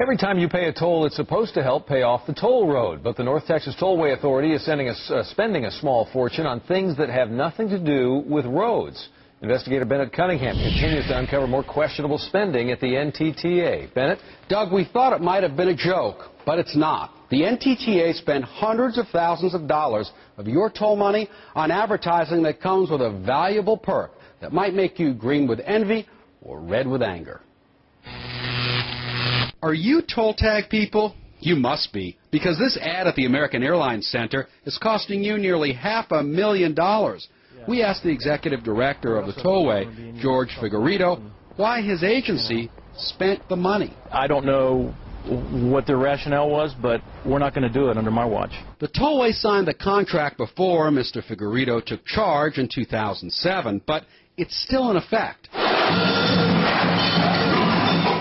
Every time you pay a toll, it's supposed to help pay off the toll road. But the North Texas Tollway Authority is spending a small fortune on things that have nothing to do with roads. Investigator Bennett Cunningham continues to uncover more questionable spending at the NTTA. Bennett? Doug, we thought it might have been a joke, but it's not. The NTTA spent hundreds of thousands of dollars of your toll money on advertising that comes with a valuable perk that might make you green with envy or red with anger. Are you toll tag people? You must be, because this ad at the American Airlines Center is costing you nearly $500,000. We asked the executive director of the tollway, George Figueredo, why his agency spent the money. I don't know what their rationale was, but we're not going to do it under my watch. The tollway signed the contract before Mr. Figueredo took charge in 2007, but it's still in effect.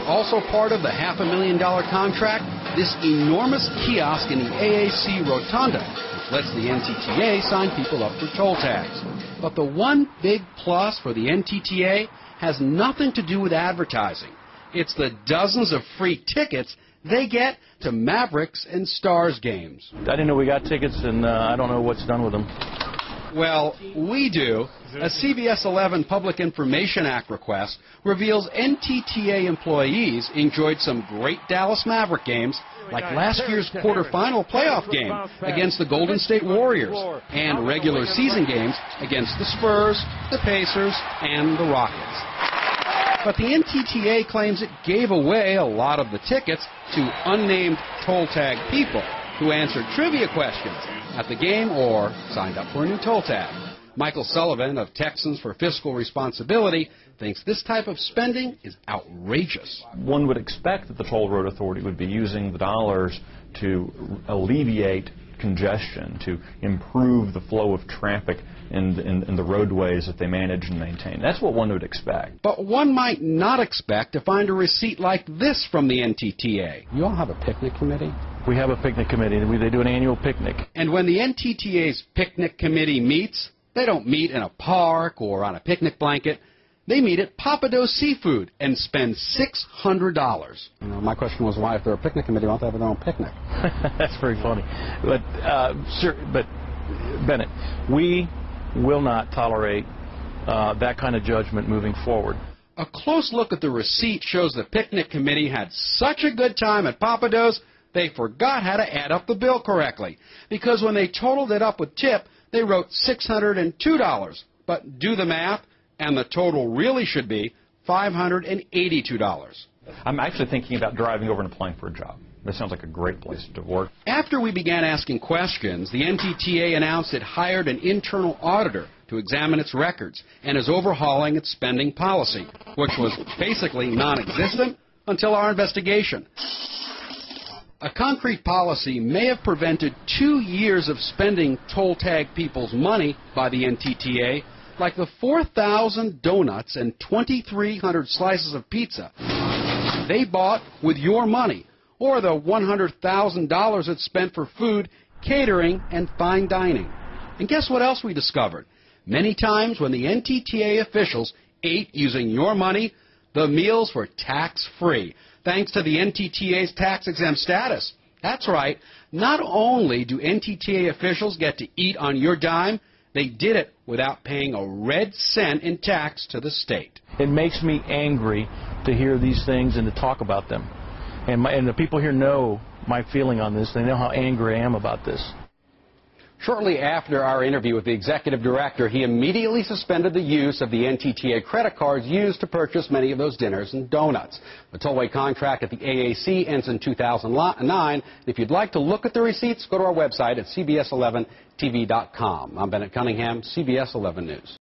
Also part of the $500,000 contract, this enormous kiosk in the AAC Rotunda, which lets the NTTA sign people up for toll tags. But the one big plus for the NTTA has nothing to do with advertising. It's the dozens of free tickets they get to Mavericks and Stars games. I didn't know we got tickets, and I don't know what's done with them. Well, we do. A CBS 11 Public Information Act request reveals NTTA employees enjoyed some great Dallas Maverick games, like last year's quarterfinal playoff game against the Golden State Warriors, and regular season games against the Spurs, the Pacers, and the Rockets. But the NTTA claims it gave away a lot of the tickets to unnamed toll tag people who answered trivia questions at the game or signed up for a new toll tag. Michael Sullivan of Texans for Fiscal Responsibility thinks this type of spending is outrageous. One would expect that the Toll Road Authority would be using the dollars to alleviate congestion, to improve the flow of traffic in the roadways that they manage and maintain. That's what one would expect. But one might not expect to find a receipt like this from the NTTA. You all have a picnic committee? We have a picnic committee. They do an annual picnic. And when the NTTA's picnic committee meets, they don't meet in a park or on a picnic blanket. They meet at Pappadeaux Seafood and spend $600. My question was, why, if they're a picnic committee, why don't they have their own picnic? That's very funny. But, but Bennett, we will not tolerate that kind of judgment moving forward. A close look at the receipt shows the picnic committee had such a good time at Pappadeaux, they forgot how to add up the bill correctly. Because when they totaled it up with tip, they wrote $602. But do the math, and the total really should be $582. I'm actually thinking about driving over and applying for a job. That sounds like a great place to work. After we began asking questions, the NTTA announced it hired an internal auditor to examine its records and is overhauling its spending policy, which was basically non-existent until our investigation. A concrete policy may have prevented 2 years of spending toll tag people's money by the NTTA, like the 4,000 donuts and 2,300 slices of pizza they bought with your money, or the $100,000 it spent for food, catering, and fine dining. And guess what else we discovered? Many times when the NTTA officials ate using your money, the meals were tax-free, thanks to the NTTA's tax-exempt status. That's right. Not only do NTTA officials get to eat on your dime, they did it without paying a red cent in tax to the state. It makes me angry to hear these things and to talk about them. And the people here know my feeling on this. They know how angry I am about this. Shortly after our interview with the executive director, he immediately suspended the use of the NTTA credit cards used to purchase many of those dinners and donuts. The tollway contract at the AAC ends in 2009. If you'd like to look at the receipts, go to our website at cbs11tv.com. I'm Bennett Cunningham, CBS 11 News.